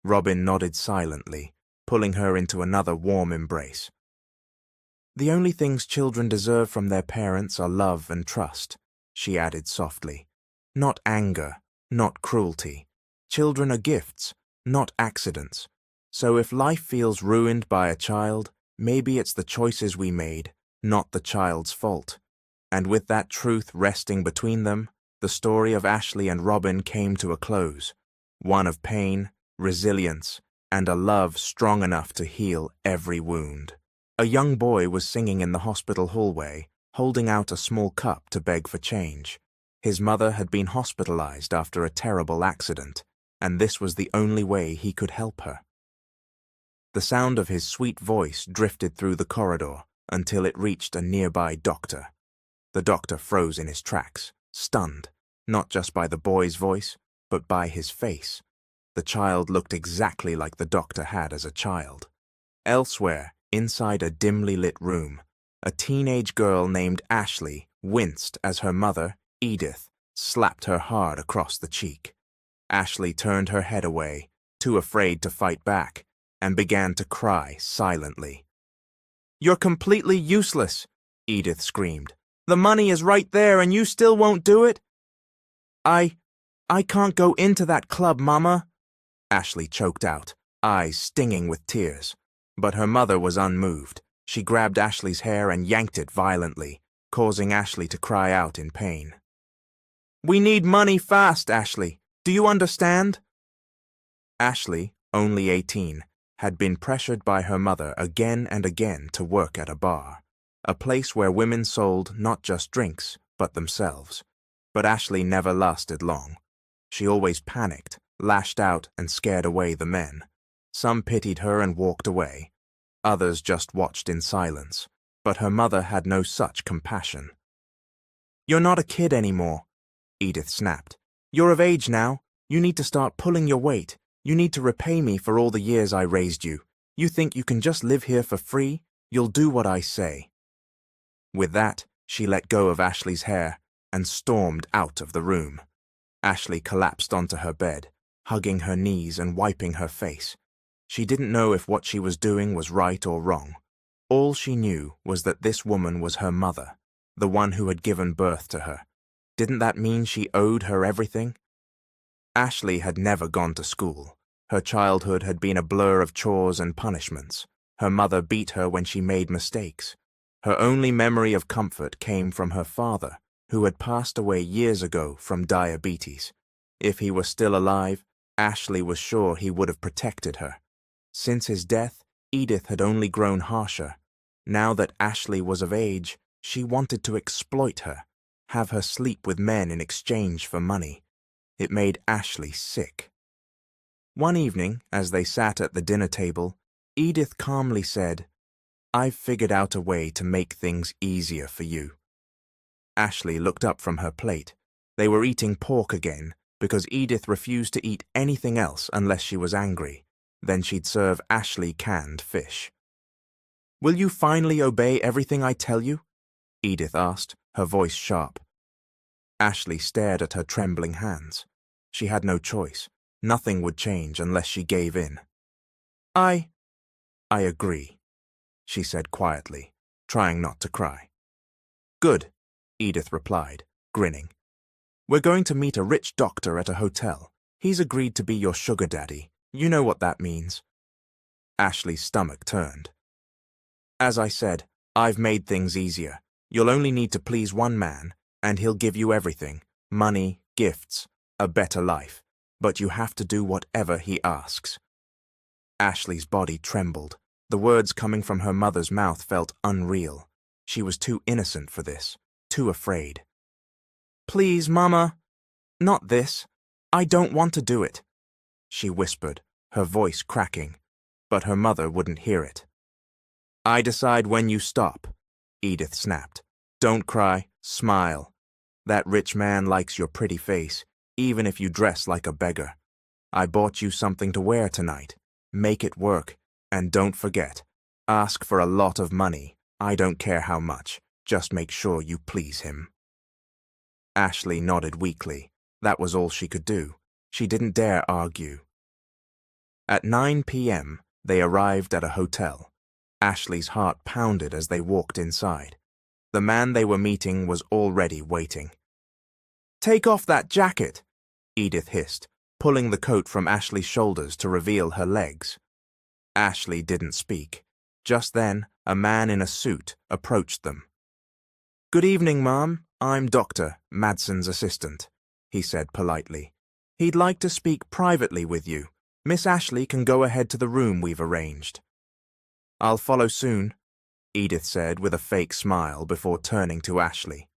Robin nodded silently, pulling her into another warm embrace. The only things children deserve from their parents are love and trust, she added softly. Not anger, not cruelty. Children are gifts, not accidents. So if life feels ruined by a child, maybe it's the choices we made, not the child's fault. And with that truth resting between them, the story of Ashley and Robin came to a close. One of pain, resilience, and a love strong enough to heal every wound. A young boy was singing in the hospital hallway, holding out a small cup to beg for change. His mother had been hospitalized after a terrible accident, and this was the only way he could help her. The sound of his sweet voice drifted through the corridor until it reached a nearby doctor. The doctor froze in his tracks, stunned, not just by the boy's voice, but by his face. The child looked exactly like the doctor had as a child. Elsewhere, inside a dimly lit room, a teenage girl named Ashley winced as her mother, Edith, slapped her hard across the cheek. Ashley turned her head away, too afraid to fight back, and began to cry silently. "You're completely useless," Edith screamed. "The money is right there and you still won't do it?" I can't go into that club, Mama," Ashley choked out, eyes stinging with tears. But her mother was unmoved. She grabbed Ashley's hair and yanked it violently, causing Ashley to cry out in pain. "We need money fast, Ashley. Do you understand?" Ashley, only 18, had been pressured by her mother again and again to work at a bar, a place where women sold not just drinks, but themselves. But Ashley never lasted long. She always panicked, lashed out, and scared away the men. Some pitied her and walked away. Others just watched in silence, but her mother had no such compassion. "You're not a kid anymore," Edith snapped. "You're of age now. You need to start pulling your weight. You need to repay me for all the years I raised you. You think you can just live here for free? You'll do what I say." With that, she let go of Ashley's hair and stormed out of the room. Ashley collapsed onto her bed, hugging her knees and wiping her face. She didn't know if what she was doing was right or wrong. All she knew was that this woman was her mother, the one who had given birth to her. Didn't that mean she owed her everything? Ashley had never gone to school. Her childhood had been a blur of chores and punishments. Her mother beat her when she made mistakes. Her only memory of comfort came from her father, who had passed away years ago from diabetes. If he were still alive, Ashley was sure he would have protected her. Since his death, Edith had only grown harsher. Now that Ashley was of age, she wanted to exploit her, have her sleep with men in exchange for money. It made Ashley sick. One evening, as they sat at the dinner table, Edith calmly said, "I've figured out a way to make things easier for you." Ashley looked up from her plate. They were eating pork again, because Edith refused to eat anything else unless she was angry. Then she'd serve Ashley canned fish. "Will you finally obey everything I tell you?" Edith asked, her voice sharp. Ashley stared at her trembling hands. She had no choice. Nothing would change unless she gave in. I agree," she said quietly, trying not to cry. "Good," Edith replied, grinning. "We're going to meet a rich doctor at a hotel. He's agreed to be your sugar daddy. You know what that means." Ashley's stomach turned. "As I said, I've made things easier. You'll only need to please one man, and he'll give you everything, money, gifts, a better life. But you have to do whatever he asks." Ashley's body trembled. The words coming from her mother's mouth felt unreal. She was too innocent for this, too afraid. "Please, Mama. Not this. I don't want to do it," she whispered, her voice cracking, but her mother wouldn't hear it. "I decide when you stop," Edith snapped. "Don't cry, smile. That rich man likes your pretty face, even if you dress like a beggar. I bought you something to wear tonight. Make it work, and don't forget, ask for a lot of money. I don't care how much. Just make sure you please him." Ashley nodded weakly. That was all she could do. She didn't dare argue. At 9 p.m., they arrived at a hotel. Ashley's heart pounded as they walked inside. The man they were meeting was already waiting. "Take off that jacket," Edith hissed, pulling the coat from Ashley's shoulders to reveal her legs. Ashley didn't speak. Just then, a man in a suit approached them. "Good evening, Ma'am. I'm Dr. Madson's assistant," he said politely. "He'd like to speak privately with you. Miss Ashley can go ahead to the room we've arranged." "I'll follow soon," Edith said with a fake smile before turning to Ashley.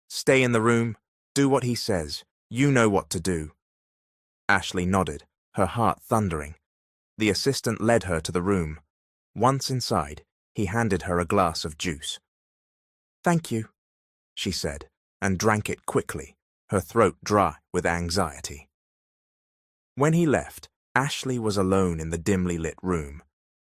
"Stay in the room. Do what he says. You know what to do." Ashley nodded, her heart thundering. The assistant led her to the room. Once inside, he handed her a glass of juice. "Thank you," she said, and drank it quickly, her throat dry with anxiety. When he left, Ashley was alone in the dimly lit room.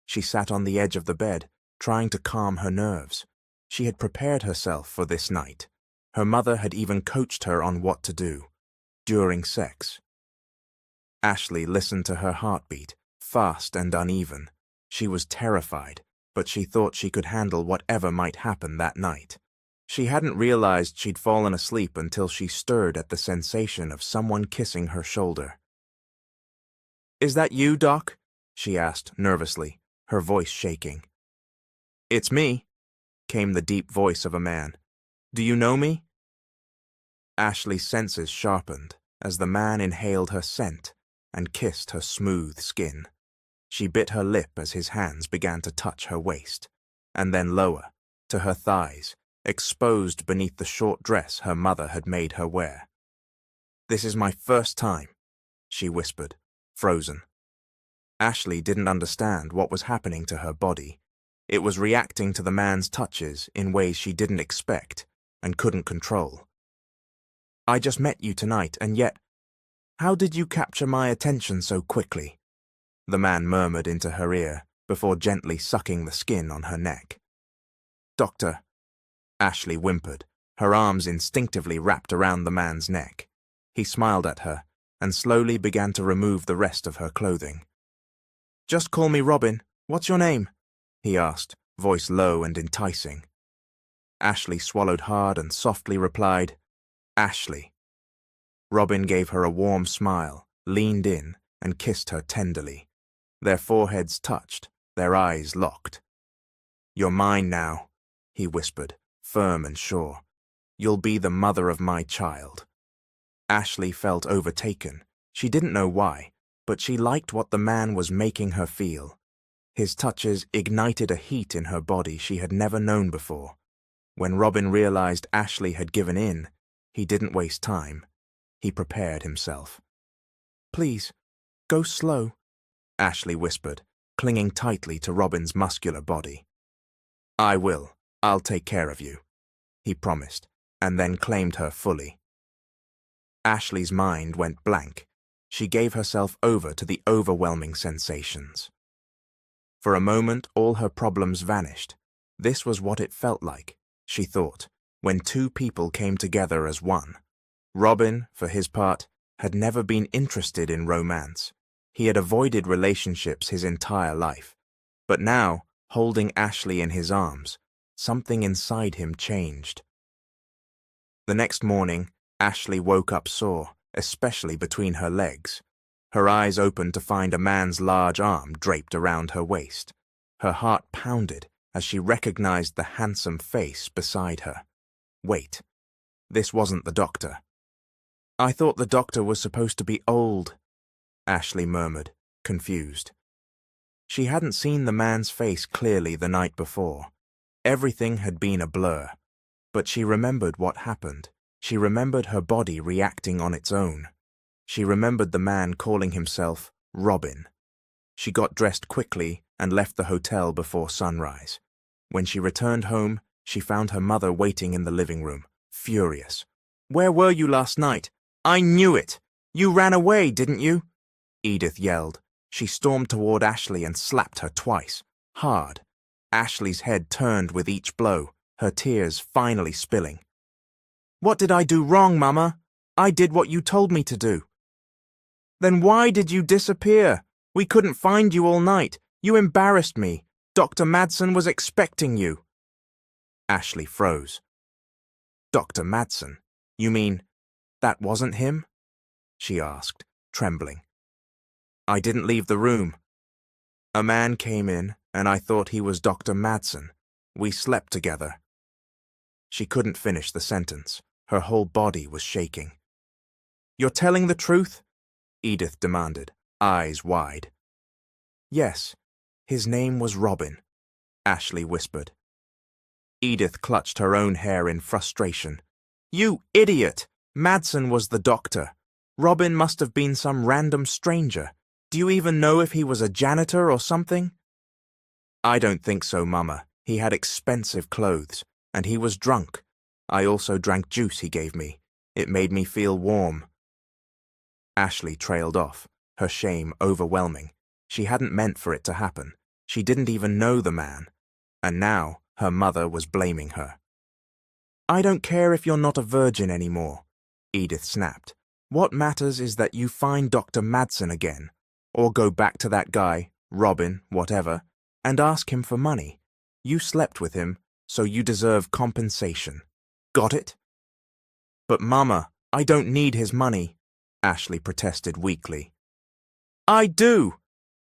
She sat on the edge of the bed, trying to calm her nerves. She had prepared herself for this night. Her mother had even coached her on what to do during sex. Ashley listened to her heartbeat, fast and uneven. She was terrified, but she thought she could handle whatever might happen that night. She hadn't realized she'd fallen asleep until she stirred at the sensation of someone kissing her shoulder. "Is that you, Doc?" she asked nervously, her voice shaking. "It's me," came the deep voice of a man. "Do you know me?" Ashley's senses sharpened as the man inhaled her scent and kissed her smooth skin. She bit her lip as his hands began to touch her waist, and then lower, to her thighs, exposed beneath the short dress her mother had made her wear. "This is my first time," she whispered, frozen. Ashley didn't understand what was happening to her body. It was reacting to the man's touches in ways she didn't expect and couldn't control. "I just met you tonight, and yet, how did you capture my attention so quickly?" the man murmured into her ear before gently sucking the skin on her neck. "Doctor," Ashley whimpered, her arms instinctively wrapped around the man's neck. He smiled at her and slowly began to remove the rest of her clothing. "Just call me Robin. What's your name?" he asked, voice low and enticing. Ashley swallowed hard and softly replied, "Ashley." Robin gave her a warm smile, leaned in, and kissed her tenderly. Their foreheads touched, their eyes locked. "You're mine now," he whispered, firm and sure. "You'll be the mother of my child." Ashley felt overtaken. She didn't know why, but she liked what the man was making her feel. His touches ignited a heat in her body she had never known before. When Robin realized Ashley had given in, he didn't waste time. He prepared himself. "Please, go slow," Ashley whispered, clinging tightly to Robin's muscular body. "I will. I'll take care of you," he promised, and then claimed her fully. Ashley's mind went blank. She gave herself over to the overwhelming sensations. For a moment, all her problems vanished. This was what it felt like, she thought, when two people came together as one. Robin, for his part, had never been interested in romance. He had avoided relationships his entire life. But now, holding Ashley in his arms, something inside him changed. The next morning, Ashley woke up sore, especially between her legs. Her eyes opened to find a man's large arm draped around her waist. Her heart pounded as she recognized the handsome face beside her. Wait, this wasn't the doctor. "I thought the doctor was supposed to be old," Ashley murmured, confused. She hadn't seen the man's face clearly the night before. Everything had been a blur. But she remembered what happened. She remembered her body reacting on its own. She remembered the man calling himself Robin. She got dressed quickly and left the hotel before sunrise. When she returned home, she found her mother waiting in the living room, furious. "Where were you last night? I knew it! You ran away, didn't you?" Edith yelled. She stormed toward Ashley and slapped her twice, hard. Ashley's head turned with each blow, her tears finally spilling. "What did I do wrong, Mama? I did what you told me to do." "Then why did you disappear?" We couldn't find you all night. You embarrassed me. Dr. Madsen was expecting you. Ashley froze. Dr. Madsen? You mean that wasn't him? She asked, trembling. I didn't leave the room. A man came in, and I thought he was Dr. Madsen. We slept together. She couldn't finish the sentence. Her whole body was shaking. You're telling the truth? Edith demanded, eyes wide. Yes, his name was Robin, Ashley whispered. Edith clutched her own hair in frustration. You idiot! Madsen was the doctor. Robin must have been some random stranger. Do you even know if he was a janitor or something? I don't think so, Mama. He had expensive clothes, and he was drunk. I also drank juice he gave me. It made me feel warm. Ashley trailed off, her shame overwhelming. She hadn't meant for it to happen. She didn't even know the man. And now her mother was blaming her. I don't care if you're not a virgin anymore, Edith snapped. What matters is that you find Dr. Madsen again, or go back to that guy, Robin, whatever, and ask him for money. You slept with him, so you deserve compensation. Got it? But Mama, I don't need his money, Ashley protested weakly. I do,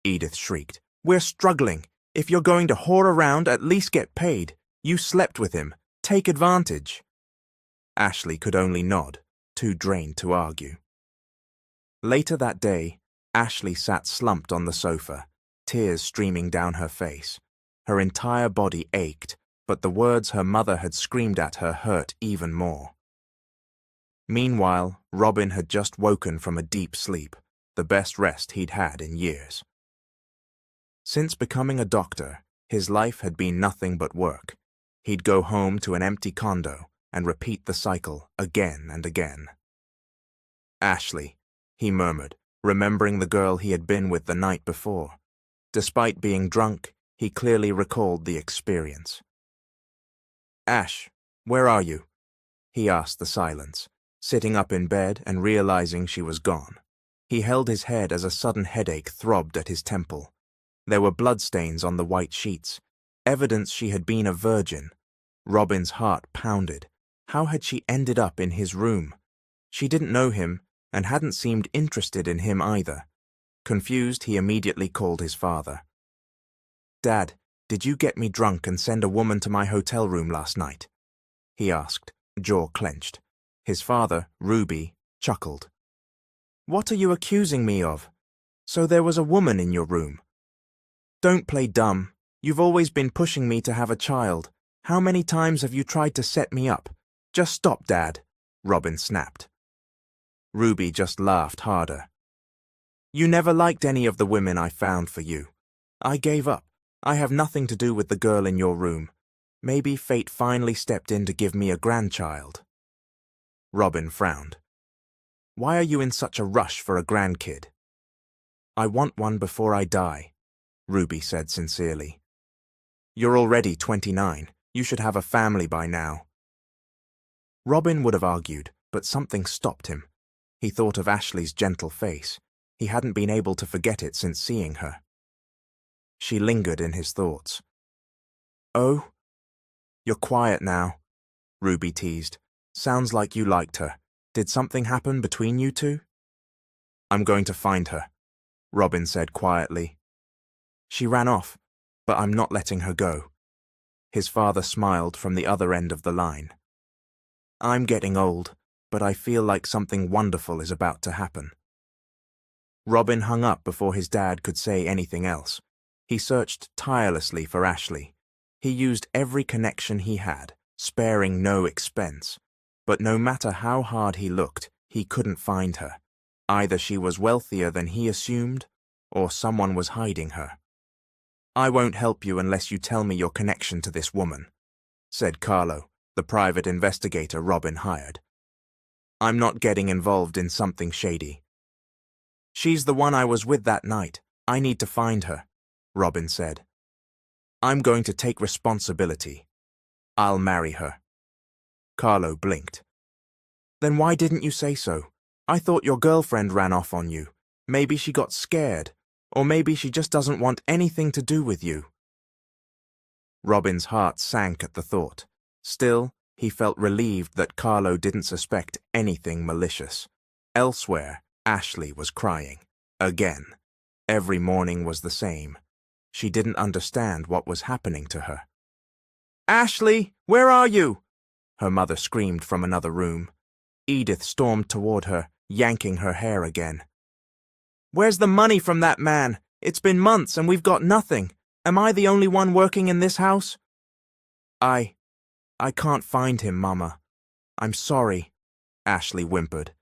Edith shrieked. We're struggling. If you're going to whore around, at least get paid. You slept with him. Take advantage. Ashley could only nod, too drained to argue. Later that day, Ashley sat slumped on the sofa, tears streaming down her face. Her entire body ached, but the words her mother had screamed at her hurt even more. Meanwhile, Robin had just woken from a deep sleep, the best rest he'd had in years. Since becoming a doctor, his life had been nothing but work. He'd go home to an empty condo and repeat the cycle again and again. Ashley, he murmured, remembering the girl he had been with the night before. Despite being drunk, he clearly recalled the experience. Ash, where are you? He asked the silence, sitting up in bed and realizing she was gone. He held his head as a sudden headache throbbed at his temple. There were bloodstains on the white sheets, evidence she had been a virgin. Robin's heart pounded. How had she ended up in his room? She didn't know him and hadn't seemed interested in him either. Confused, he immediately called his father. Dad, did you get me drunk and send a woman to my hotel room last night? He asked, jaw clenched. His father, Ruby, chuckled. What are you accusing me of? So there was a woman in your room? Don't play dumb. You've always been pushing me to have a child. How many times have you tried to set me up? Just stop, Dad, Robin snapped. Ruby just laughed harder. You never liked any of the women I found for you. I gave up. I have nothing to do with the girl in your room. Maybe fate finally stepped in to give me a grandchild. Robin frowned. Why are you in such a rush for a grandkid? I want one before I die, Ruby said sincerely. You're already 29. You should have a family by now. Robin would have argued, but something stopped him. He thought of Ashley's gentle face. He hadn't been able to forget it since seeing her. She lingered in his thoughts. Oh? You're quiet now, Ruby teased. Sounds like you liked her. Did something happen between you two? I'm going to find her, Robin said quietly. She ran off, but I'm not letting her go. His father smiled from the other end of the line. I'm getting old, but I feel like something wonderful is about to happen. Robin hung up before his dad could say anything else. He searched tirelessly for Ashley. He used every connection he had, sparing no expense. But no matter how hard he looked, he couldn't find her. Either she was wealthier than he assumed, or someone was hiding her. I won't help you unless you tell me your connection to this woman, said Carlo, the private investigator Robin hired. I'm not getting involved in something shady. She's the one I was with that night. I need to find her, Robin said. I'm going to take responsibility. I'll marry her. Carlo blinked. Then why didn't you say so? I thought your girlfriend ran off on you. Maybe she got scared. Or maybe she just doesn't want anything to do with you. Robin's heart sank at the thought. Still, he felt relieved that Carlo didn't suspect anything malicious. Elsewhere, Ashley was crying. Again. Every morning was the same. She didn't understand what was happening to her. "Ashley, where are you?" her mother screamed from another room. Edith stormed toward her, yanking her hair again. "Where's the money from that man? It's been months and we've got nothing. Am I the only one working in this house?" I can't find him, Mama. I'm sorry," Ashley whimpered.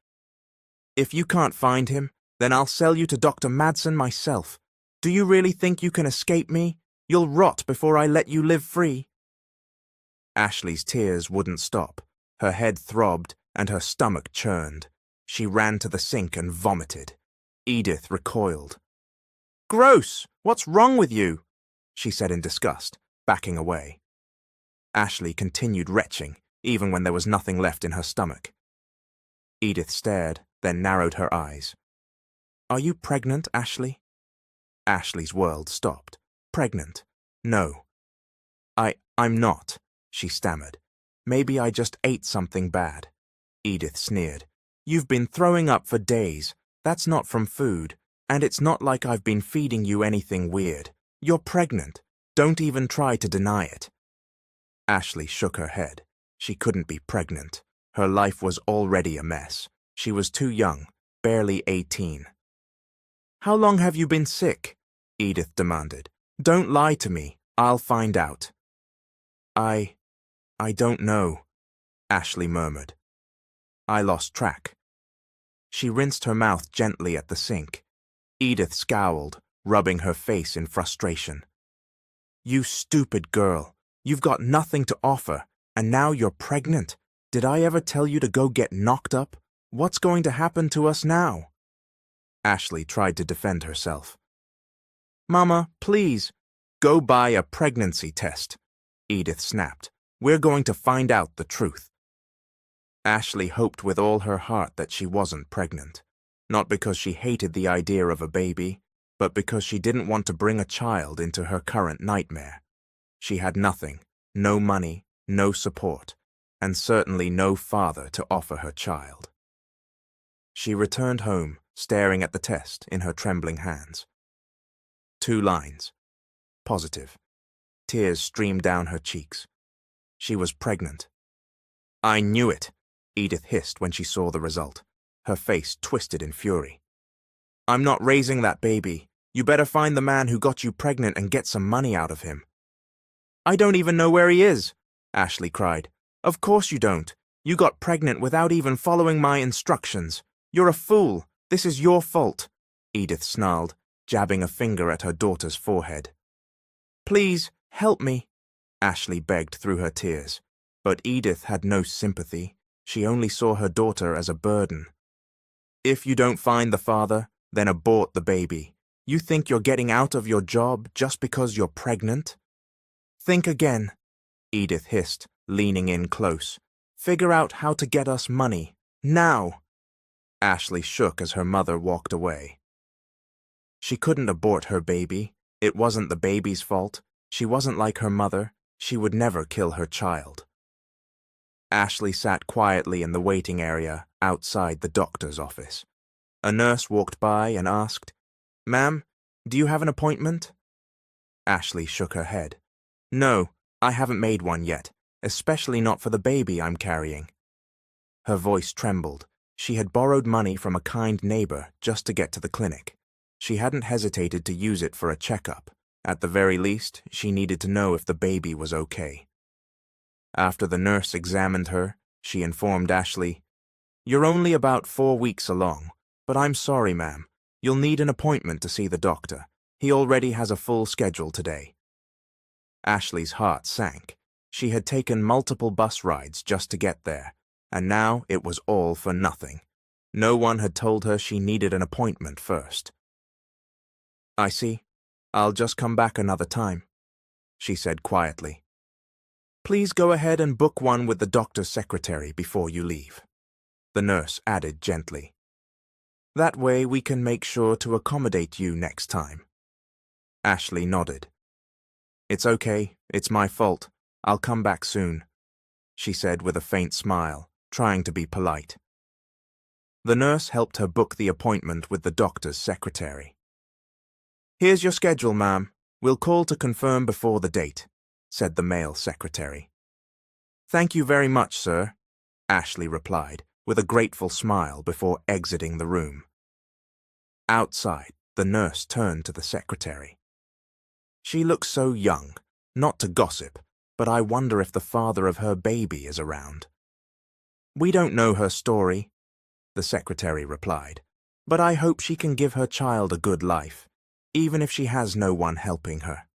"If you can't find him, then I'll sell you to Dr. Madsen myself. Do you really think you can escape me? You'll rot before I let you live free." Ashley's tears wouldn't stop. Her head throbbed and her stomach churned. She ran to the sink and vomited. Edith recoiled. "Gross! What's wrong with you?" she said in disgust, backing away. Ashley continued retching, even when there was nothing left in her stomach. Edith stared, then narrowed her eyes. "Are you pregnant, Ashley?" Ashley's world stopped. "Pregnant? No. I'm not," she stammered. "Maybe I just ate something bad." Edith sneered. "You've been throwing up for days. That's not from food, and it's not like I've been feeding you anything weird. You're pregnant. Don't even try to deny it." Ashley shook her head. She couldn't be pregnant. Her life was already a mess. She was too young, barely 18. "How long have you been sick?" Edith demanded. "Don't lie to me. I'll find out." I don't know," Ashley murmured. I lost track. She rinsed her mouth gently at the sink. Edith scowled, rubbing her face in frustration. "You stupid girl. You've got nothing to offer, and now you're pregnant. Did I ever tell you to go get knocked up? What's going to happen to us now?" Ashley tried to defend herself. "Mama, please, go buy a pregnancy test," Edith snapped. "We're going to find out the truth." Ashley hoped with all her heart that she wasn't pregnant, not because she hated the idea of a baby, but because she didn't want to bring a child into her current nightmare. She had nothing, no money, no support, and certainly no father to offer her child. She returned home, staring at the test in her trembling hands. 2 lines. Positive. Tears streamed down her cheeks. She was pregnant. "I knew it," Edith hissed when she saw the result. Her face twisted in fury. "I'm not raising that baby. You better find the man who got you pregnant and get some money out of him." "I don't even know where he is," Ashley cried. "Of course you don't. You got pregnant without even following my instructions. You're a fool. This is your fault," Edith snarled, jabbing a finger at her daughter's forehead. "Please, help me," Ashley begged through her tears. But Edith had no sympathy. She only saw her daughter as a burden. "If you don't find the father, then abort the baby. You think you're getting out of your job just because you're pregnant?" "Think again," Edith hissed, leaning in close. "Figure out how to get us money. Now!" Ashley shook as her mother walked away. She couldn't abort her baby. It wasn't the baby's fault. She wasn't like her mother. She would never kill her child. Ashley sat quietly in the waiting area outside the doctor's office. A nurse walked by and asked, "Ma'am, do you have an appointment?" Ashley shook her head. "No, I haven't made one yet, especially not for the baby I'm carrying." Her voice trembled. She had borrowed money from a kind neighbor just to get to the clinic. She hadn't hesitated to use it for a checkup. At the very least, she needed to know if the baby was okay. After the nurse examined her, she informed Ashley, "You're only about 4 weeks along, but I'm sorry, ma'am. You'll need an appointment to see the doctor. He already has a full schedule today." Ashley's heart sank. She had taken multiple bus rides just to get there, and now it was all for nothing. No one had told her she needed an appointment first. "I see. I'll just come back another time," she said quietly. "Please go ahead and book one with the doctor's secretary before you leave," the nurse added gently. That way we can make sure to accommodate you next time. Ashley nodded. It's okay, it's my fault. I'll come back soon, she said with a faint smile, trying to be polite. The nurse helped her book the appointment with the doctor's secretary. Here's your schedule, ma'am. We'll call to confirm before the date, said the male secretary. Thank you very much, sir, Ashley replied, with a grateful smile before exiting the room. Outside, the nurse turned to the secretary. She looks so young, not to gossip, but I wonder if the father of her baby is around. We don't know her story, the secretary replied, but I hope she can give her child a good life, even if she has no one helping her.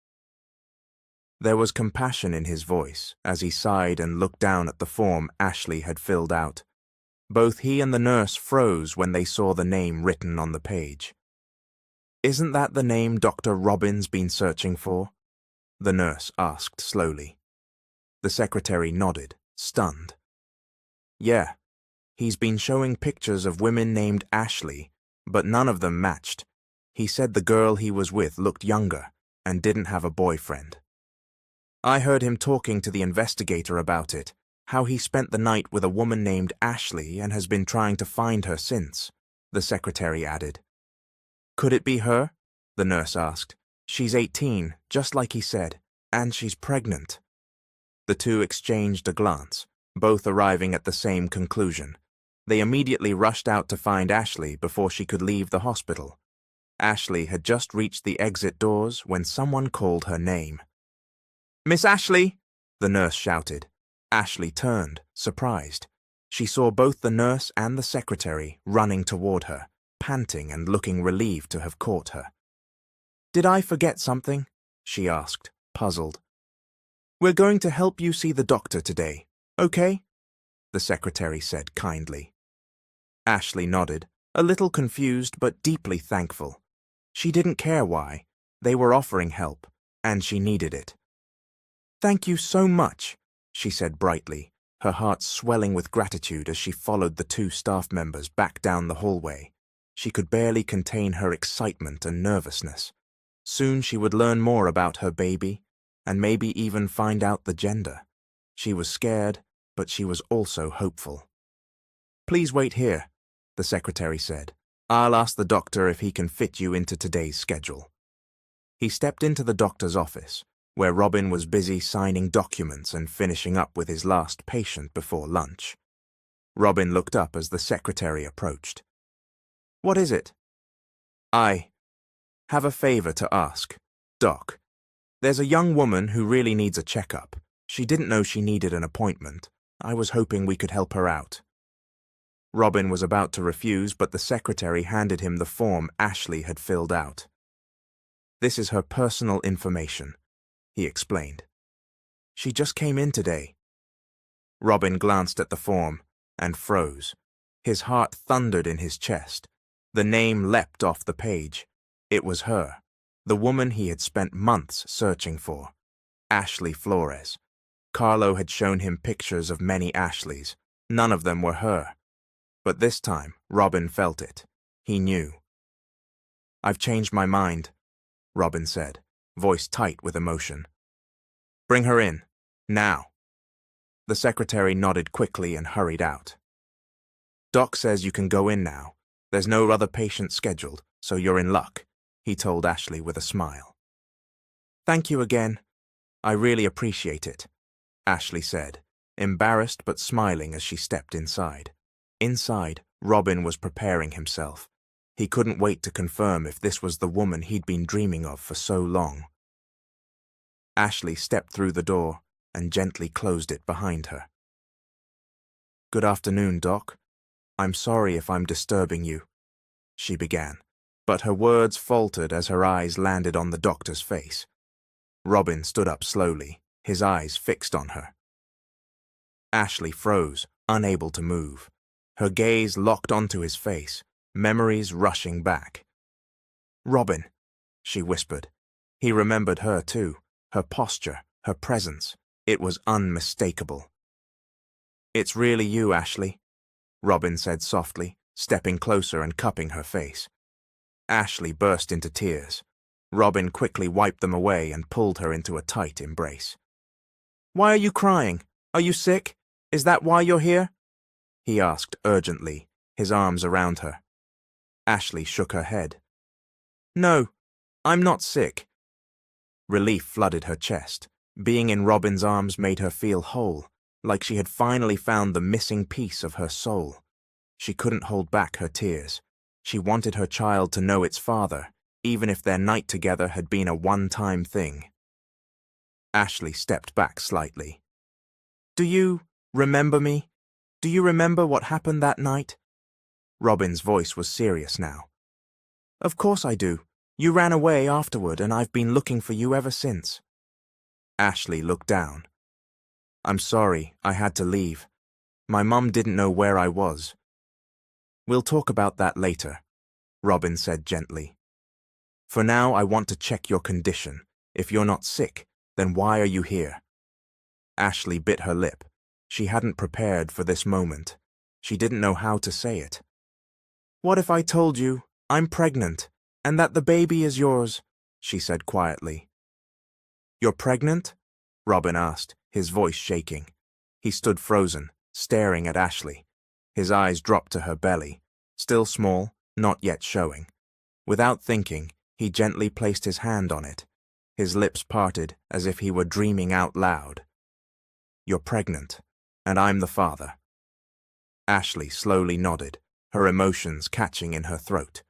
There was compassion in his voice as he sighed and looked down at the form Ashley had filled out. Both he and the nurse froze when they saw the name written on the page. Isn't that the name Dr. Robin's been searching for? The nurse asked slowly. The secretary nodded, stunned. Yeah, he's been showing pictures of women named Ashley, but none of them matched. He said the girl he was with looked younger and didn't have a boyfriend. I heard him talking to the investigator about it, how he spent the night with a woman named Ashley and has been trying to find her since, the secretary added. Could it be her? The nurse asked. She's 18, just like he said, and she's pregnant. The two exchanged a glance, both arriving at the same conclusion. They immediately rushed out to find Ashley before she could leave the hospital. Ashley had just reached the exit doors when someone called her name. Miss Ashley! The nurse shouted. Ashley turned, surprised. She saw both the nurse and the secretary running toward her, panting and looking relieved to have caught her. Did I forget something? She asked, puzzled. We're going to help you see the doctor today, okay? The secretary said kindly. Ashley nodded, a little confused but deeply thankful. She didn't care why. They were offering help, and she needed it. Thank you so much, she said brightly, her heart swelling with gratitude as she followed the two staff members back down the hallway. She could barely contain her excitement and nervousness. Soon she would learn more about her baby, and maybe even find out the gender. She was scared, but she was also hopeful. Please wait here, the secretary said. I'll ask the doctor if he can fit you into today's schedule. He stepped into the doctor's office, where Robin was busy signing documents and finishing up with his last patient before lunch. Robin looked up as the secretary approached. What is it? I have a favor to ask, Doc. There's a young woman who really needs a checkup. She didn't know she needed an appointment. I was hoping we could help her out. Robin was about to refuse, but the secretary handed him the form Ashley had filled out. This is her personal information, he explained. She just came in today. Robin glanced at the form and froze. His heart thundered in his chest. The name leapt off the page. It was her, the woman he had spent months searching for, Ashley Flores. Carlo had shown him pictures of many Ashleys. None of them were her. But this time, Robin felt it. He knew. I've changed my mind, Robin said, voice tight with emotion. Bring her in, now. The secretary nodded quickly and hurried out. Doc says you can go in now. There's no other patient scheduled, so you're in luck, he told Ashley with a smile. Thank you again. I really appreciate it, Ashley said, embarrassed but smiling as she stepped inside. Inside, Robin was preparing himself. He couldn't wait to confirm if this was the woman he'd been dreaming of for so long. Ashley stepped through the door and gently closed it behind her. Good afternoon, Doc. I'm sorry if I'm disturbing you, she began, but her words faltered as her eyes landed on the doctor's face. Robin stood up slowly, his eyes fixed on her. Ashley froze, unable to move. Her gaze locked onto his face, memories rushing back. Robin, she whispered. He remembered her too, her posture, her presence. It was unmistakable. It's really you, Ashley, Robin said softly, stepping closer and cupping her face. Ashley burst into tears. Robin quickly wiped them away and pulled her into a tight embrace. "Why are you crying? Are you sick? Is that why you're here?" he asked urgently, his arms around her. Ashley shook her head. "No, I'm not sick." Relief flooded her chest. Being in Robin's arms made her feel whole, like she had finally found the missing piece of her soul. She couldn't hold back her tears. She wanted her child to know its father, even if their night together had been a one-time thing. Ashley stepped back slightly. "Do you remember me? Do you remember what happened that night?" Robin's voice was serious now. "Of course I do. You ran away afterward, and I've been looking for you ever since." Ashley looked down. "I'm sorry, I had to leave. My mum didn't know where I was." "We'll talk about that later," Robin said gently. "For now, I want to check your condition. If you're not sick, then why are you here?" Ashley bit her lip. She hadn't prepared for this moment. She didn't know how to say it. "What if I told you I'm pregnant, and that the baby is yours?" she said quietly. "You're pregnant?" Robin asked, his voice shaking. He stood frozen, staring at Ashley. His eyes dropped to her belly, still small, not yet showing. Without thinking, he gently placed his hand on it. His lips parted as if he were dreaming out loud. "You're pregnant, and I'm the father." Ashley slowly nodded, her emotions catching in her throat.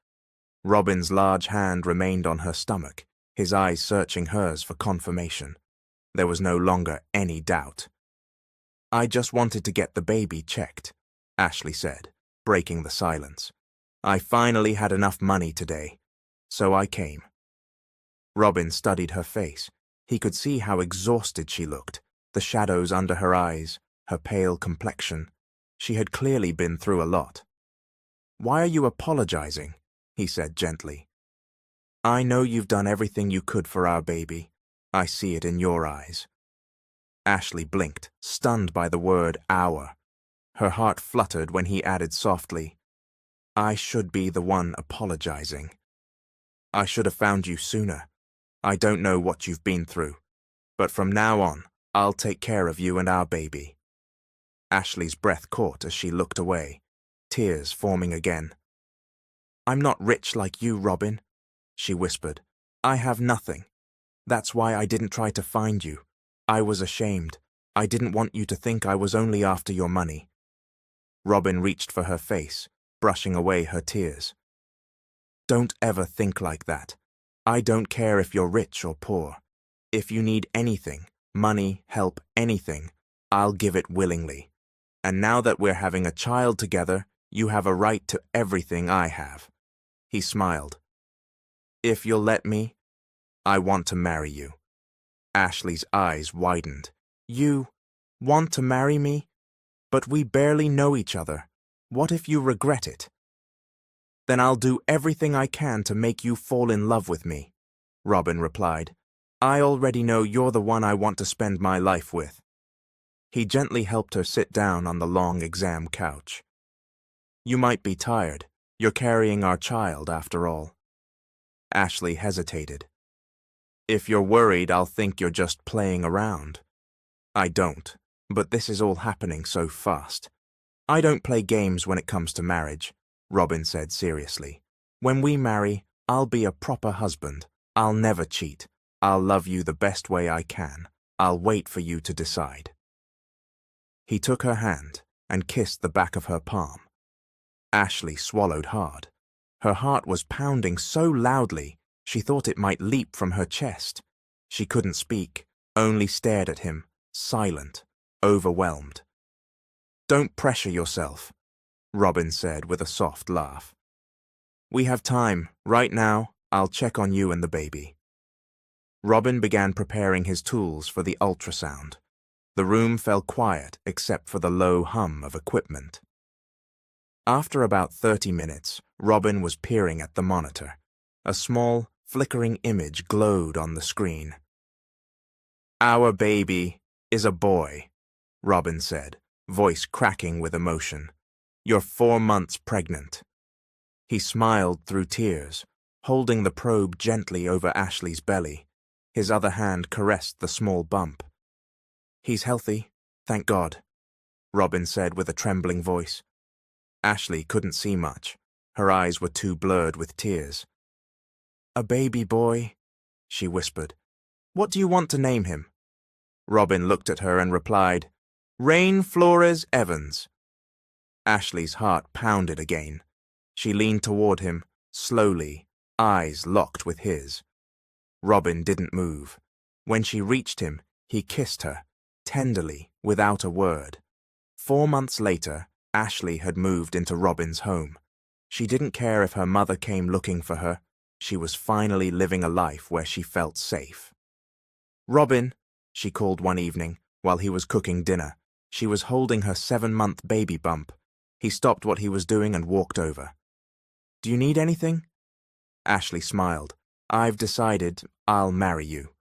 Robin's large hand remained on her stomach, his eyes searching hers for confirmation. There was no longer any doubt. "I just wanted to get the baby checked," Ashley said, breaking the silence. "I finally had enough money today, so I came." Robin studied her face. He could see how exhausted she looked, the shadows under her eyes, her pale complexion. She had clearly been through a lot. "Why are you apologizing?" he said gently. "I know you've done everything you could for our baby. I see it in your eyes." Ashley blinked, stunned by the word "our." Her heart fluttered when he added softly, "I should be the one apologizing. I should have found you sooner. I don't know what you've been through, but from now on, I'll take care of you and our baby." Ashley's breath caught as she looked away, tears forming again. "I'm not rich like you, Robin," she whispered. "I have nothing. That's why I didn't try to find you. I was ashamed. I didn't want you to think I was only after your money." Robin reached for her face, brushing away her tears. "Don't ever think like that. I don't care if you're rich or poor. If you need anything, money, help, anything, I'll give it willingly. And now that we're having a child together, you have a right to everything I have." He smiled. "If you'll let me, I want to marry you." Ashley's eyes widened. "You want to marry me? But we barely know each other. What if you regret it?" "Then I'll do everything I can to make you fall in love with me," Robin replied. "I already know you're the one I want to spend my life with." He gently helped her sit down on the long exam couch. "You might be tired. You're carrying our child, after all." Ashley hesitated. "If you're worried, I'll think you're just playing around." "I don't, but this is all happening so fast." "I don't play games when it comes to marriage," Robin said seriously. "When we marry, I'll be a proper husband. I'll never cheat. I'll love you the best way I can. I'll wait for you to decide." He took her hand and kissed the back of her palm. Ashley swallowed hard. Her heart was pounding so loudly she thought it might leap from her chest. She couldn't speak, only stared at him, silent, overwhelmed. "Don't pressure yourself," Robin said with a soft laugh. "We have time. Right now, I'll check on you and the baby." Robin began preparing his tools for the ultrasound. The room fell quiet except for the low hum of equipment. After about 30 minutes, Robin was peering at the monitor. A small, flickering image glowed on the screen. "Our baby is a boy," Robin said, voice cracking with emotion. You're 4 months pregnant." He smiled through tears, holding the probe gently over Ashley's belly. His other hand caressed the small bump. "He's healthy, thank God," Robin said with a trembling voice. Ashley couldn't see much. Her eyes were too blurred with tears. "A baby boy," she whispered. "What do you want to name him?" Robin looked at her and replied, "Rain Flores Evans." Ashley's heart pounded again. She leaned toward him, slowly, eyes locked with his. Robin didn't move. When she reached him, he kissed her, tenderly, without a word. 4 months later, Ashley had moved into Robin's home. She didn't care if her mother came looking for her. She was finally living a life where she felt safe. "Robin," she called one evening, while he was cooking dinner. She was holding her 7-month baby bump. He stopped what he was doing and walked over. "Do you need anything?" Ashley smiled. "I've decided I'll marry you."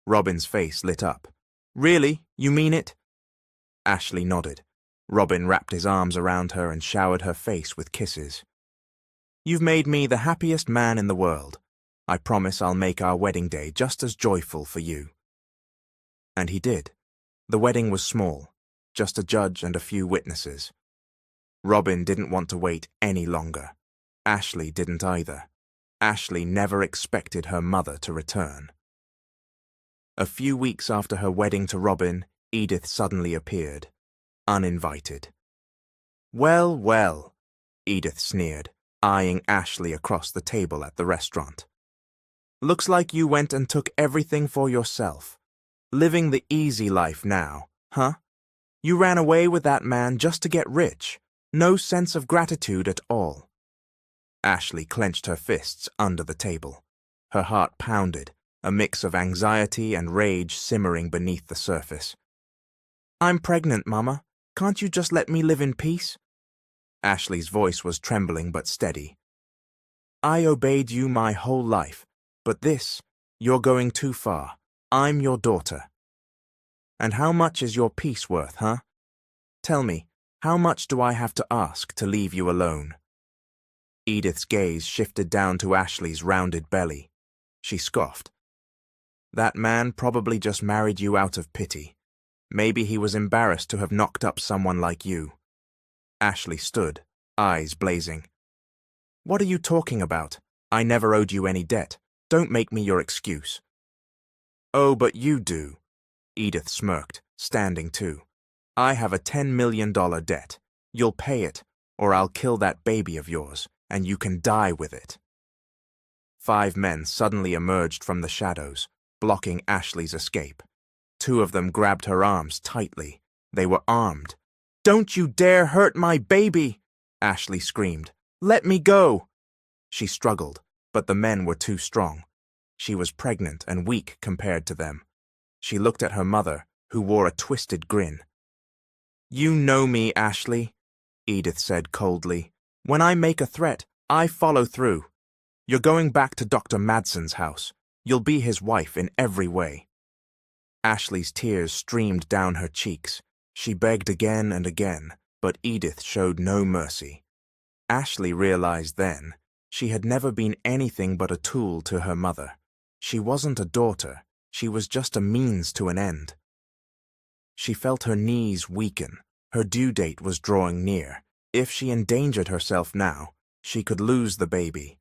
Robin's face lit up. "Really? You mean it?" Ashley nodded. Robin wrapped his arms around her and showered her face with kisses. "You've made me the happiest man in the world. I promise I'll make our wedding day just as joyful for you." And he did. The wedding was small, just a judge and a few witnesses. Robin didn't want to wait any longer. Ashley didn't either. Ashley never expected her mother to return. A few weeks after her wedding to Robin, Edith suddenly appeared, uninvited. "Well, well," Edith sneered, eyeing Ashley across the table at the restaurant. "Looks like you went and took everything for yourself. Living the easy life now, huh? You ran away with that man just to get rich. No sense of gratitude at all." Ashley clenched her fists under the table. Her heart pounded, a mix of anxiety and rage simmering beneath the surface. "I'm pregnant, Mama. Can't you just let me live in peace?" Ashley's voice was trembling but steady. "I obeyed you my whole life, but this, you're going too far. I'm your daughter." "And how much is your peace worth, huh? Tell me, how much do I have to ask to leave you alone?" Edith's gaze shifted down to Ashley's rounded belly. She scoffed. "That man probably just married you out of pity. Maybe he was embarrassed to have knocked up someone like you." Ashley stood, eyes blazing. "What are you talking about? I never owed you any debt. Don't make me your excuse." "Oh, but you do," Edith smirked, standing too. "I have a $10 million debt. You'll pay it, or I'll kill that baby of yours, and you can die with it." 5 men suddenly emerged from the shadows, blocking Ashley's escape. 2 of them grabbed her arms tightly. They were armed. "Don't you dare hurt my baby!" Ashley screamed. "Let me go!" She struggled, but the men were too strong. She was pregnant and weak compared to them. She looked at her mother, who wore a twisted grin. "You know me, Ashley," Edith said coldly. "When I make a threat, I follow through. You're going back to Dr. Madsen's house. You'll be his wife in every way." Ashley's tears streamed down her cheeks. She begged again and again, but Edith showed no mercy. Ashley realized then she had never been anything but a tool to her mother. She wasn't a daughter. She was just a means to an end. She felt her knees weaken. Her due date was drawing near. If she endangered herself now, she could lose the baby.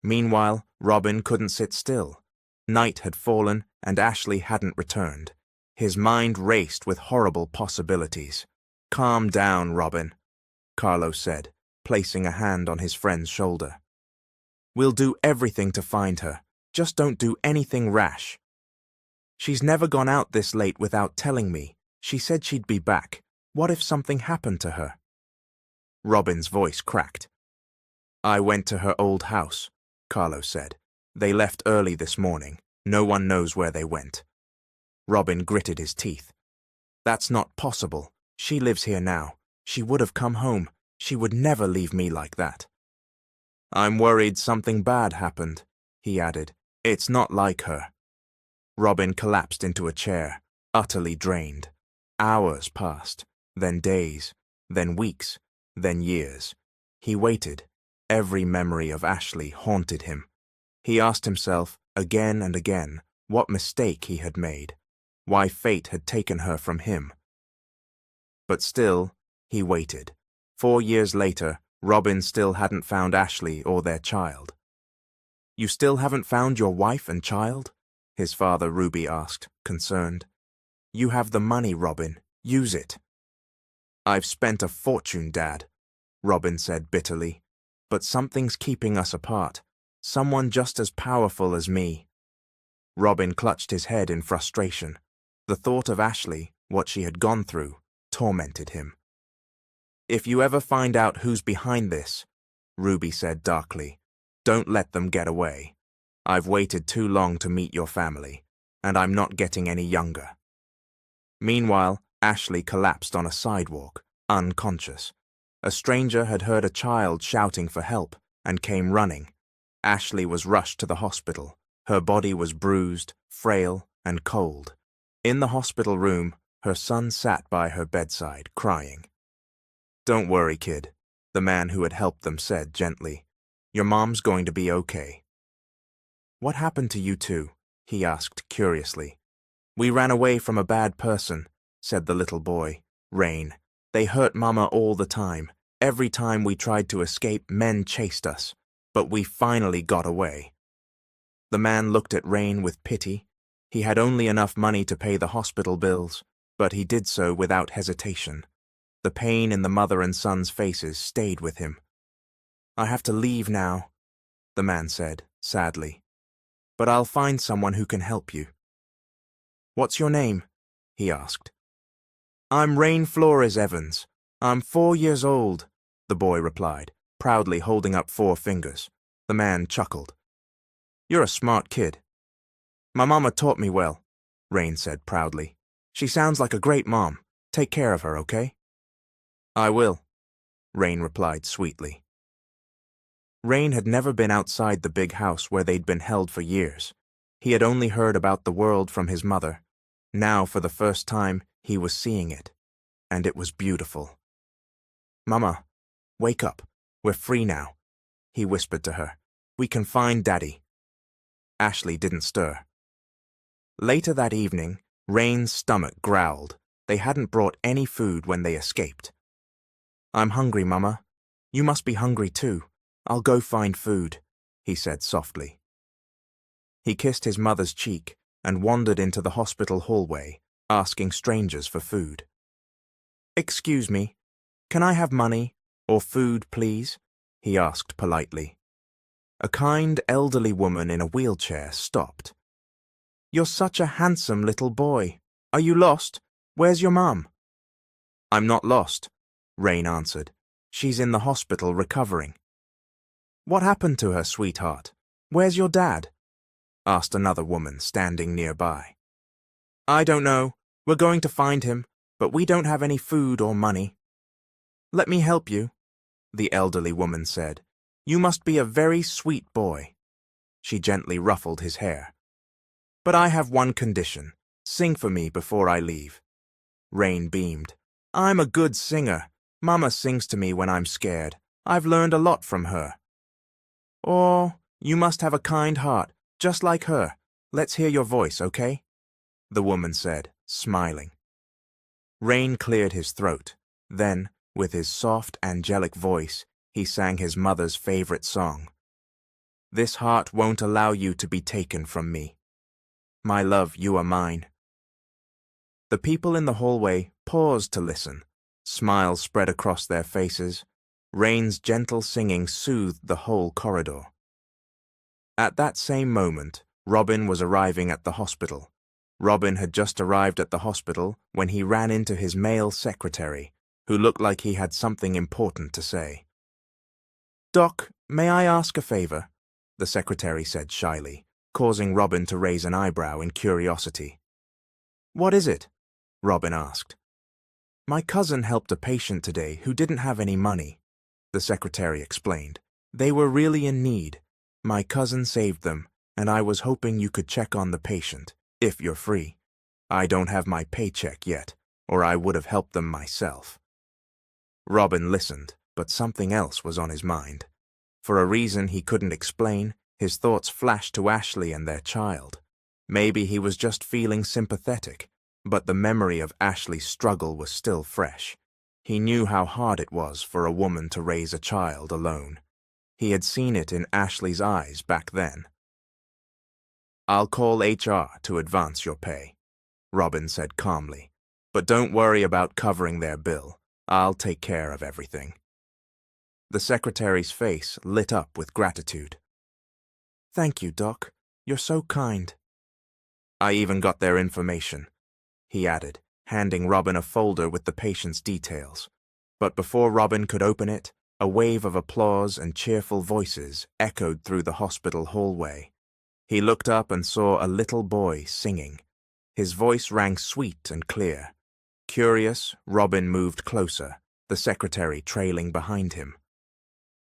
Meanwhile, Robin couldn't sit still. Night had fallen, and Ashley hadn't returned. His mind raced with horrible possibilities. "Calm down, Robin," Carlo said, placing a hand on his friend's shoulder. "We'll do everything to find her. Just don't do anything rash." "She's never gone out this late without telling me. She said she'd be back. What if something happened to her?" Robin's voice cracked. "I went to her old house," Carlo said. "They left early this morning. No one knows where they went." Robin gritted his teeth. "That's not possible. She lives here now. She would have come home. She would never leave me like that." "I'm worried something bad happened," he added. "It's not like her." Robin collapsed into a chair, utterly drained. Hours passed, then days, then weeks. then years. He waited. Every memory of Ashley haunted him. He asked himself, again and again, what mistake he had made, why fate had taken her from him. But still, he waited. 4 years later, Robin still hadn't found Ashley or their child. "You still haven't found your wife and child?" his father Ruby asked, concerned. "You have the money, Robin. Use it." "I've spent a fortune, Dad," Robin said bitterly. "But something's keeping us apart. Someone just as powerful as me." Robin clutched his head in frustration. The thought of Ashley, what she had gone through, tormented him. "If you ever find out who's behind this," Ruby said darkly, "don't let them get away. I've waited too long to meet your family, and I'm not getting any younger." Meanwhile, Ashley collapsed on a sidewalk, unconscious. A stranger had heard a child shouting for help and came running. Ashley was rushed to the hospital. Her body was bruised, frail, and cold. In the hospital room, her son sat by her bedside, crying. "Don't worry, kid," the man who had helped them said gently. "Your mom's going to be okay." "What happened to you two?" he asked curiously. "We ran away from a bad person," said the little boy, Rain. "They hurt Mama all the time. Every time we tried to escape, men chased us. But we finally got away." The man looked at Rain with pity. He had only enough money to pay the hospital bills, but he did so without hesitation. The pain in the mother and son's faces stayed with him. "I have to leave now," the man said, sadly. "But I'll find someone who can help you." "What's your name?" he asked. "I'm Rain Flores Evans. I'm 4 years old," the boy replied, proudly holding up 4 fingers. The man chuckled. "You're a smart kid." "My mama taught me well," Rain said proudly. "She sounds like a great mom. Take care of her, okay?" "I will," Rain replied sweetly. Rain had never been outside the big house where they'd been held for years. He had only heard about the world from his mother. Now, for the first time, he was seeing it. And it was beautiful. "Mama, wake up. We're free now," he whispered to her. "We can find Daddy." Ashley didn't stir. Later that evening, Rain's stomach growled. They hadn't brought any food when they escaped. "I'm hungry, Mama. You must be hungry too. I'll go find food," he said softly. He kissed his mother's cheek and wandered into the hospital hallway, asking strangers for food. "Excuse me, can I have money or food, please?" he asked politely. A kind, elderly woman in a wheelchair stopped. "You're such a handsome little boy. Are you lost? Where's your mum?" "I'm not lost," Rain answered. "She's in the hospital recovering." "What happened to her, sweetheart? Where's your dad?" asked another woman standing nearby. "I don't know. We're going to find him, but we don't have any food or money." "Let me help you," the elderly woman said. "You must be a very sweet boy." She gently ruffled his hair. "But I have one condition. Sing for me before I leave." Rain beamed. "I'm a good singer. Mama sings to me when I'm scared. I've learned a lot from her." "Oh, you must have a kind heart, just like her. Let's hear your voice, okay?" the woman said, smiling. Rain cleared his throat. Then, with his soft, angelic voice, he sang his mother's favorite song. "This heart won't allow you to be taken from me. My love, you are mine." The people in the hallway paused to listen. Smiles spread across their faces. Rain's gentle singing soothed the whole corridor. At that same moment, Robin was arriving at the hospital. Robin had just arrived at the hospital when he ran into his male secretary, who looked like he had something important to say. "Doc, may I ask a favor?" the secretary said shyly, causing Robin to raise an eyebrow in curiosity. "What is it?" Robin asked. "My cousin helped a patient today who didn't have any money," the secretary explained. "They were really in need. My cousin saved them, and I was hoping you could check on the patient, if you're free. I don't have my paycheck yet, or I would have helped them myself." Robin listened, but something else was on his mind. For a reason he couldn't explain, his thoughts flashed to Ashley and their child. Maybe he was just feeling sympathetic, but the memory of Ashley's struggle was still fresh. He knew how hard it was for a woman to raise a child alone. He had seen it in Ashley's eyes back then. "I'll call HR to advance your pay," Robin said calmly. "But don't worry about covering their bill. I'll take care of everything." The secretary's face lit up with gratitude. "Thank you, Doc. You're so kind." "I even got their information," he added, handing Robin a folder with the patient's details. But before Robin could open it, a wave of applause and cheerful voices echoed through the hospital hallway. He looked up and saw a little boy singing. His voice rang sweet and clear. Curious, Robin moved closer, the secretary trailing behind him.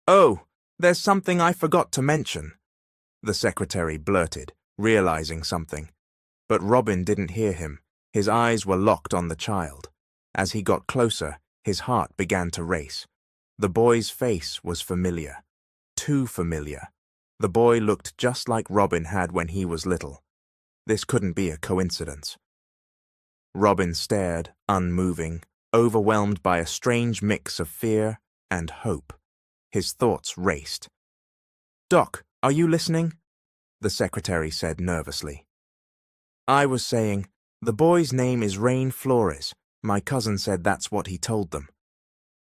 "Oh, there's something I forgot to mention," the secretary blurted, realizing something. But Robin didn't hear him. His eyes were locked on the child. As he got closer, his heart began to race. The boy's face was familiar. Too familiar. The boy looked just like Robin had when he was little. This couldn't be a coincidence. Robin stared, unmoving, overwhelmed by a strange mix of fear and hope. His thoughts raced. "Doc, are you listening?" the secretary said nervously. "I was saying, the boy's name is Rain Flores. My cousin said that's what he told them."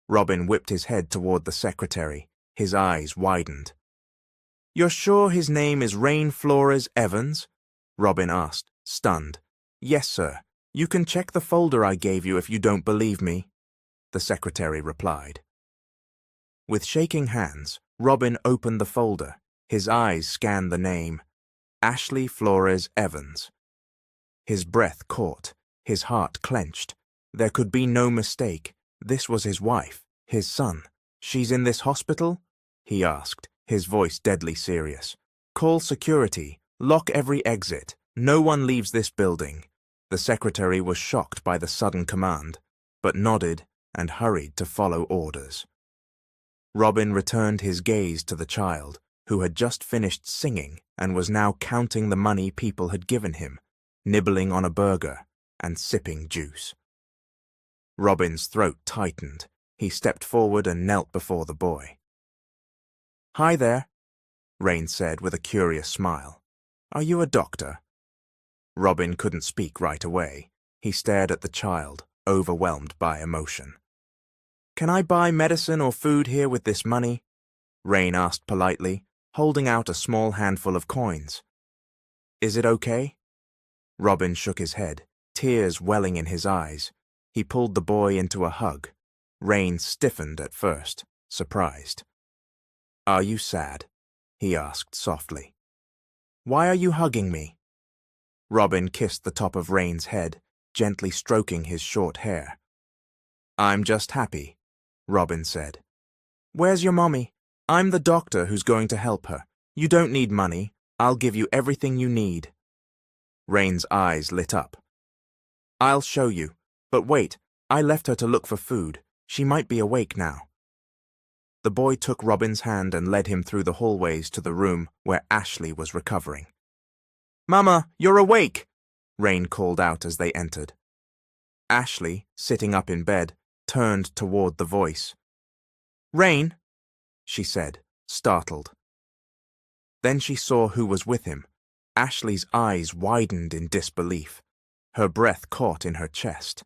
Robin whipped his head toward the secretary. His eyes widened. "You're sure his name is Rain Flores Evans?" Robin asked, stunned. "Yes, sir. You can check the folder I gave you if you don't believe me," the secretary replied. With shaking hands, Robin opened the folder. His eyes scanned the name, Ashley Flores Evans. His breath caught, his heart clenched. There could be no mistake. This was his wife, his son. "She's in this hospital?" he asked, his voice deadly serious. "Call security. Lock every exit. No one leaves this building." The secretary was shocked by the sudden command, but nodded and hurried to follow orders. Robin returned his gaze to the child, who had just finished singing and was now counting the money people had given him, nibbling on a burger and sipping juice. Robin's throat tightened. He stepped forward and knelt before the boy. "Hi there," Rain said with a curious smile. "Are you a doctor?" Robin couldn't speak right away. He stared at the child, overwhelmed by emotion. "Can I buy medicine or food here with this money?" Rain asked politely, holding out a small handful of coins. "Is it okay?" Robin shook his head, tears welling in his eyes. He pulled the boy into a hug. Rain stiffened at first, surprised. "Are you sad?" he asked softly. "Why are you hugging me?" Robin kissed the top of Rain's head, gently stroking his short hair. "I'm just happy," Robin said. "Where's your mommy? I'm the doctor who's going to help her. You don't need money. I'll give you everything you need." Rain's eyes lit up. "I'll show you. But wait, I left her to look for food. She might be awake now." The boy took Robin's hand and led him through the hallways to the room where Ashley was recovering. "Mama, you're awake!" Rain called out as they entered. Ashley, sitting up in bed, turned toward the voice. "Rain," she said, startled. Then she saw who was with him. Ashley's eyes widened in disbelief. Her breath caught in her chest.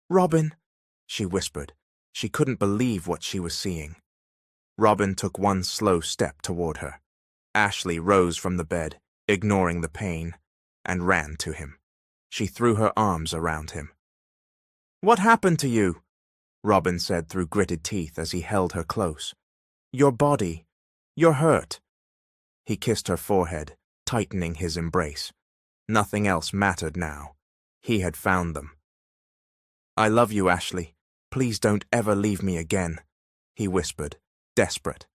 "Robin," she whispered. She couldn't believe what she was seeing. Robin took one slow step toward her. Ashley rose from the bed, ignoring the pain, and ran to him. She threw her arms around him. "What happened to you?" Robin said through gritted teeth as he held her close. "Your body. You're hurt." He kissed her forehead, tightening his embrace. Nothing else mattered now. He had found them. "I love you, Ashley. Please don't ever leave me again," he whispered, desperate.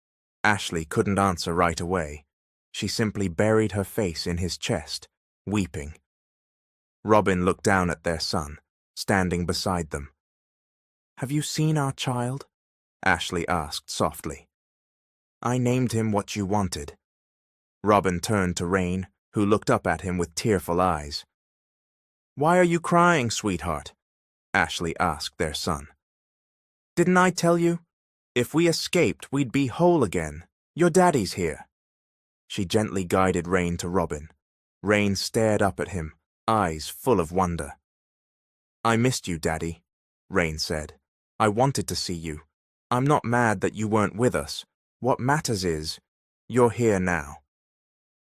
Ashley couldn't answer right away. She simply buried her face in his chest, weeping. Robin looked down at their son, standing beside them. "Have you seen our child?" Ashley asked softly. I named him what you wanted. Robin turned to Rain, who looked up at him with tearful eyes. Why are you crying, sweetheart? Ashley asked their son. Didn't I tell you? If we escaped, we'd be whole again. Your daddy's here. She gently guided Rain to Robin. Rain stared up at him, eyes full of wonder. I missed you, Daddy, Rain said. I wanted to see you. I'm not mad that you weren't with us. What matters is, you're here now.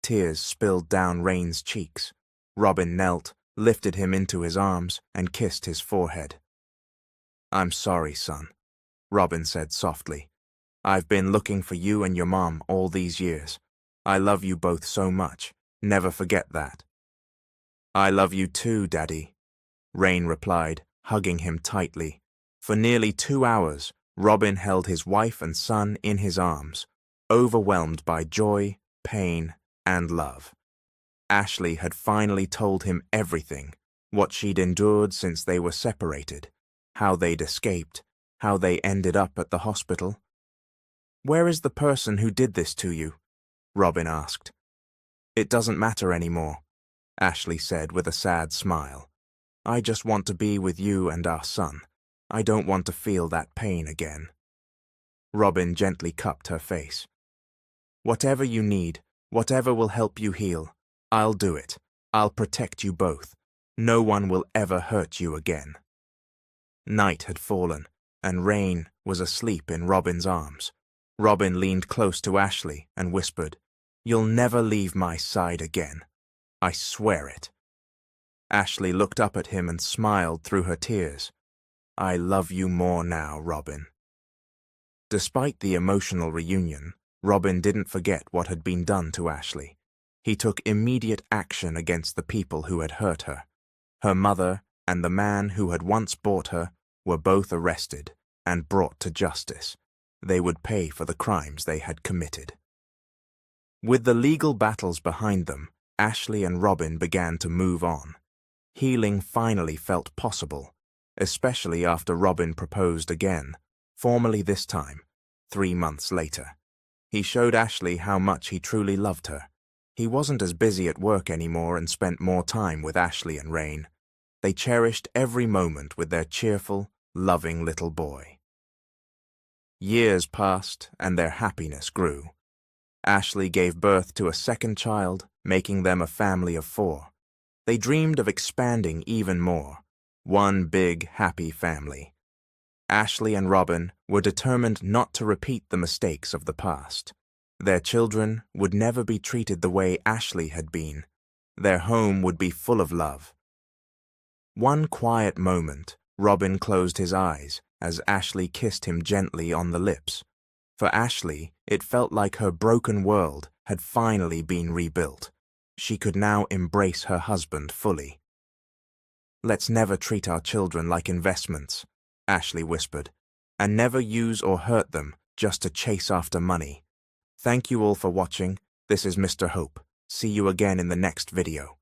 Tears spilled down Rain's cheeks. Robin knelt, lifted him into his arms, and kissed his forehead. I'm sorry, son, Robin said softly. I've been looking for you and your mom all these years. I love you both so much. Never forget that. I love you too, Daddy, Rain replied, hugging him tightly. For nearly 2 hours, Robin held his wife and son in his arms, overwhelmed by joy, pain, and love. Ashley had finally told him everything, what she'd endured since they were separated, how they'd escaped, how they ended up at the hospital. Where is the person who did this to you? Robin asked. It doesn't matter anymore, Ashley said with a sad smile. I just want to be with you and our son. I don't want to feel that pain again. Robin gently cupped her face. Whatever you need, whatever will help you heal, I'll do it. I'll protect you both. No one will ever hurt you again. Night had fallen, and Rain was asleep in Robin's arms. Robin leaned close to Ashley and whispered, You'll never leave my side again. I swear it. Ashley looked up at him and smiled through her tears. I love you more now, Robin. Despite the emotional reunion, Robin didn't forget what had been done to Ashley. He took immediate action against the people who had hurt her. Her mother and the man who had once bought her were both arrested and brought to justice. They would pay for the crimes they had committed. With the legal battles behind them, Ashley and Robin began to move on. Healing finally felt possible, especially after Robin proposed again, formally this time, 3 months later. He showed Ashley how much he truly loved her. He wasn't as busy at work anymore and spent more time with Ashley and Rain. They cherished every moment with their cheerful, loving little boy. Years passed and their happiness grew. Ashley gave birth to a second child, making them a family of 4. They dreamed of expanding even more, one big, happy family. Ashley and Robin were determined not to repeat the mistakes of the past. Their children would never be treated the way Ashley had been. Their home would be full of love. One quiet moment, Robin closed his eyes as Ashley kissed him gently on the lips. For Ashley, it felt like her broken world had finally been rebuilt. She could now embrace her husband fully. Let's never treat our children like investments, Ashley whispered, and never use or hurt them just to chase after money. Thank you all for watching. This is Mr. Hope. See you again in the next video.